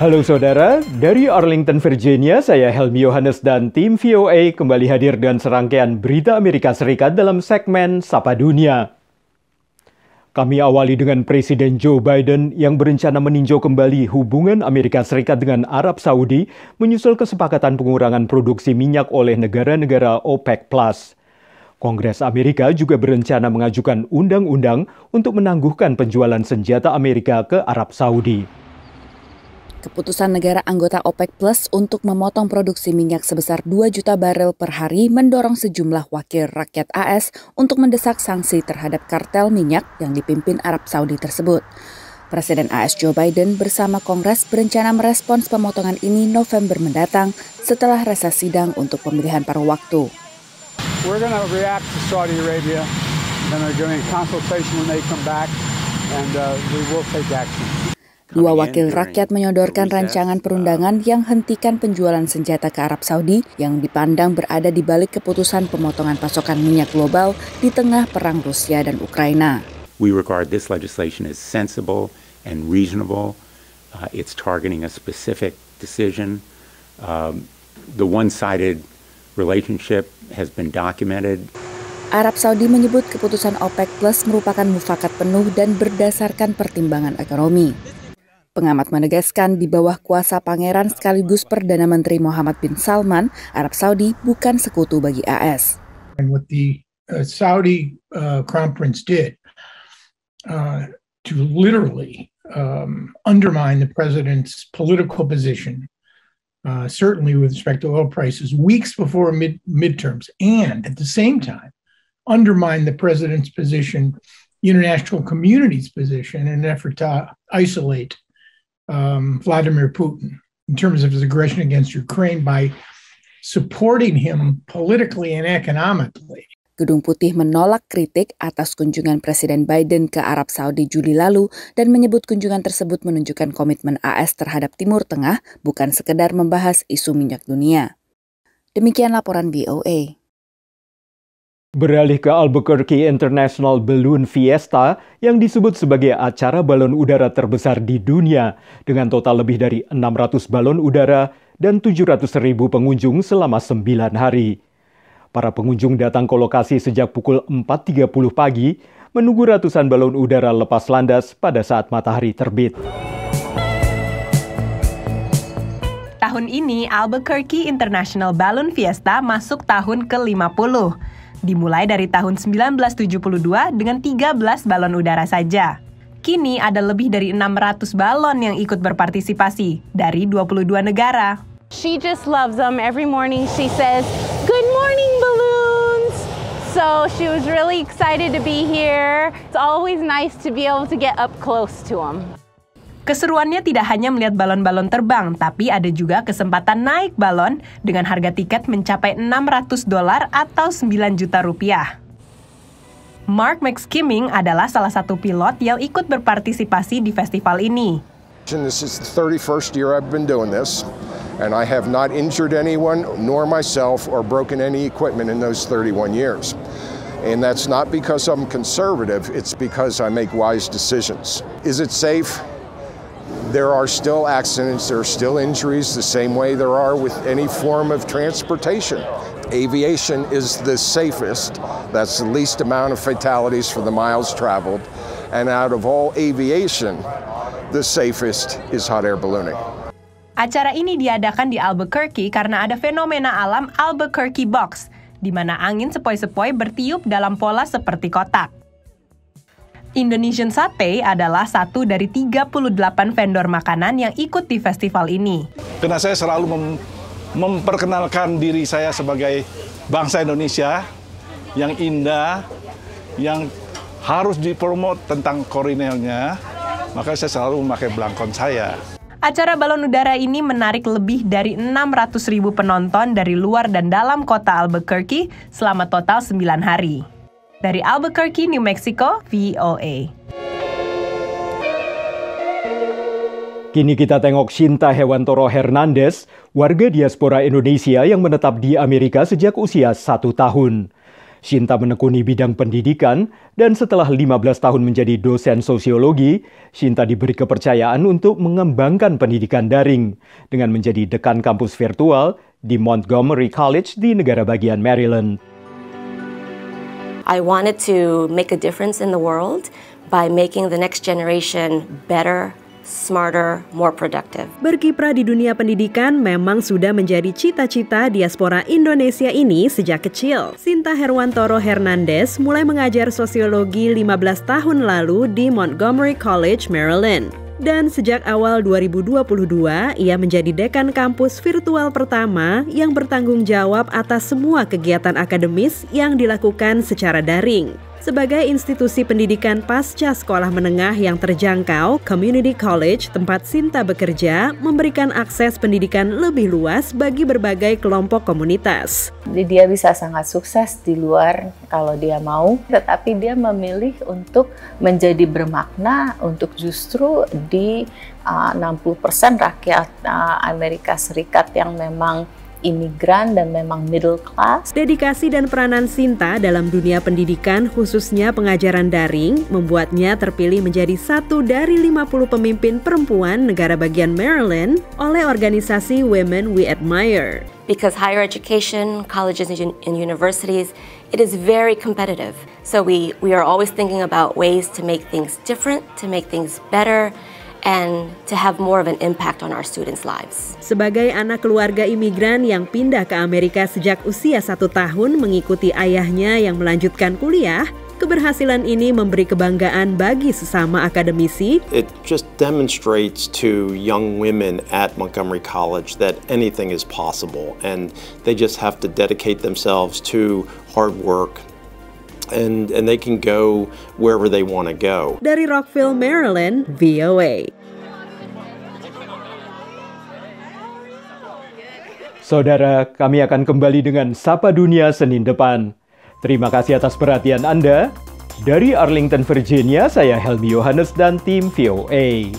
Halo saudara, dari Arlington, Virginia, saya Helmi Yohanes dan tim VOA kembali hadir dengan serangkaian berita Amerika Serikat dalam segmen Sapa Dunia. Kami awali dengan Presiden Joe Biden yang berencana meninjau kembali hubungan Amerika Serikat dengan Arab Saudi menyusul kesepakatan pengurangan produksi minyak oleh negara-negara OPEC+. Kongres Amerika juga berencana mengajukan undang-undang untuk menangguhkan penjualan senjata Amerika ke Arab Saudi. Keputusan negara anggota OPEC Plus untuk memotong produksi minyak sebesar 2 juta barel per hari mendorong sejumlah wakil rakyat AS untuk mendesak sanksi terhadap kartel minyak yang dipimpin Arab Saudi tersebut. Presiden AS Joe Biden bersama Kongres berencana merespons pemotongan ini November mendatang setelah reses sidang untuk pemilihan paruh waktu. We're going to react to Saudi Arabia, and they're doing a consultation when they come back, and we will take action. Dua wakil rakyat menyodorkan rancangan perundangan yang hentikan penjualan senjata ke Arab Saudi yang dipandang berada di balik keputusan pemotongan pasokan minyak global di tengah perang Rusia dan Ukraina. We regard this legislation as sensible and reasonable. It's targeting a specific decision. The one-sided relationship has been documented. Arab Saudi menyebut keputusan OPEC Plus merupakan mufakat penuh dan berdasarkan pertimbangan ekonomi. Pengamat menegaskan di bawah kuasa pangeran sekaligus Perdana Menteri Mohammed bin Salman, Arab Saudi bukan sekutu bagi AS. And what the Saudi Crown Prince did to literally undermine the president's political position, certainly with respect to oil prices, weeks before midterms, and at the same time undermine the president's position, international community's position in an effort to isolate Vladimir Putin in terms of his aggression against Ukraine by supporting him politically and economically. Gedung Putih menolak kritik atas kunjungan Presiden Biden ke Arab Saudi Juli lalu dan menyebut kunjungan tersebut menunjukkan komitmen AS terhadap Timur Tengah bukan sekedar membahas isu minyak dunia. Demikian laporan VOA. Beralih ke Albuquerque International Balloon Fiesta yang disebut sebagai acara balon udara terbesar di dunia dengan total lebih dari 600 balon udara dan 700.000 pengunjung selama 9 hari. Para pengunjung datang ke lokasi sejak pukul 4.30 pagi menunggu ratusan balon udara lepas landas pada saat matahari terbit. Tahun ini Albuquerque International Balloon Fiesta masuk tahun ke-50. Dimulai dari tahun 1972 dengan 13 balon udara saja. Kini ada lebih dari 600 balon yang ikut berpartisipasi dari 22 negara. She just loves them. Every morning she says, "Good morning, balloons." So she was really excited to be here. It's always nice to be able to get up close to them. Keseruannya tidak hanya melihat balon-balon terbang, tapi ada juga kesempatan naik balon dengan harga tiket mencapai $600 atau 9 juta rupiah. Mark McSkimming adalah salah satu pilot yang ikut berpartisipasi di festival ini. This is the 31st year I've been doing this, and I have not injured anyone, nor myself, or broken any equipment in those 31 years. And that's not because I'm conservative, it's because I make wise decisions. Is it safe? There are still accidents, there are still injuries, the same way there are with any form of transportation. Aviation is the safest, that's the least amount of fatalities for the miles traveled, and out of all aviation, the safest is hot air ballooning. Acara ini diadakan di Albuquerque karena ada fenomena alam Albuquerque Box, di mana angin sepoi-sepoi bertiup dalam pola seperti kotak. Indonesian Sate adalah satu dari 38 vendor makanan yang ikut di festival ini. Karena saya selalu memperkenalkan diri saya sebagai bangsa Indonesia yang indah, yang harus dipromot tentang kulinernya, maka saya selalu memakai belangkon saya. Acara balon udara ini menarik lebih dari 600.000 penonton dari luar dan dalam kota Albuquerque selama total 9 hari. Dari Albuquerque, New Mexico, VOA. Kini kita tengok Shinta Hewantoro Hernandez, warga diaspora Indonesia yang menetap di Amerika sejak usia 1 tahun. Shinta menekuni bidang pendidikan dan setelah 15 tahun menjadi dosen sosiologi, Shinta diberi kepercayaan untuk mengembangkan pendidikan daring dengan menjadi dekan kampus virtual di Montgomery College di negara bagian Maryland. I wanted to make a difference in the world by making the next generation better, smarter, more productive. Berkiprah di dunia pendidikan memang sudah menjadi cita-cita diaspora Indonesia ini sejak kecil. Shinta Herwantoro Hernandez mulai mengajar sosiologi 15 tahun lalu di Montgomery College, Maryland. Dan sejak awal 2022, ia menjadi dekan kampus virtual pertama yang bertanggung jawab atas semua kegiatan akademis yang dilakukan secara daring. Sebagai institusi pendidikan pasca sekolah menengah yang terjangkau, Community College tempat Shinta bekerja memberikan akses pendidikan lebih luas bagi berbagai kelompok komunitas. Dia bisa sangat sukses di luar kalau dia mau, tetapi dia memilih untuk menjadi bermakna untuk justru di 60% rakyat Amerika Serikat yang memang imigran dan memang middle class. Dedikasi dan peranan Shinta dalam dunia pendidikan, khususnya pengajaran daring, membuatnya terpilih menjadi satu dari 50 pemimpin perempuan negara bagian Maryland oleh organisasi Women We Admire. Because higher education, colleges and universities, it is very competitive. So we are always thinking about ways to make things different, to make things better, and to have more of an impact on our students' lives. Sebagai anak keluarga imigran yang pindah ke Amerika sejak usia 1 tahun mengikuti ayahnya yang melanjutkan kuliah, keberhasilan ini memberi kebanggaan bagi sesama akademisi. It just demonstrates to young women at Montgomery College that anything is possible, and they just have to dedicate themselves to hard work. And they can go wherever they want to go. Dari Rockville, Maryland, VOA. Saudara, kami akan kembali dengan Sapa Dunia Senin depan. Terima kasih atas perhatian Anda. Dari Arlington, Virginia, saya Helmi Yohanes dan tim VOA.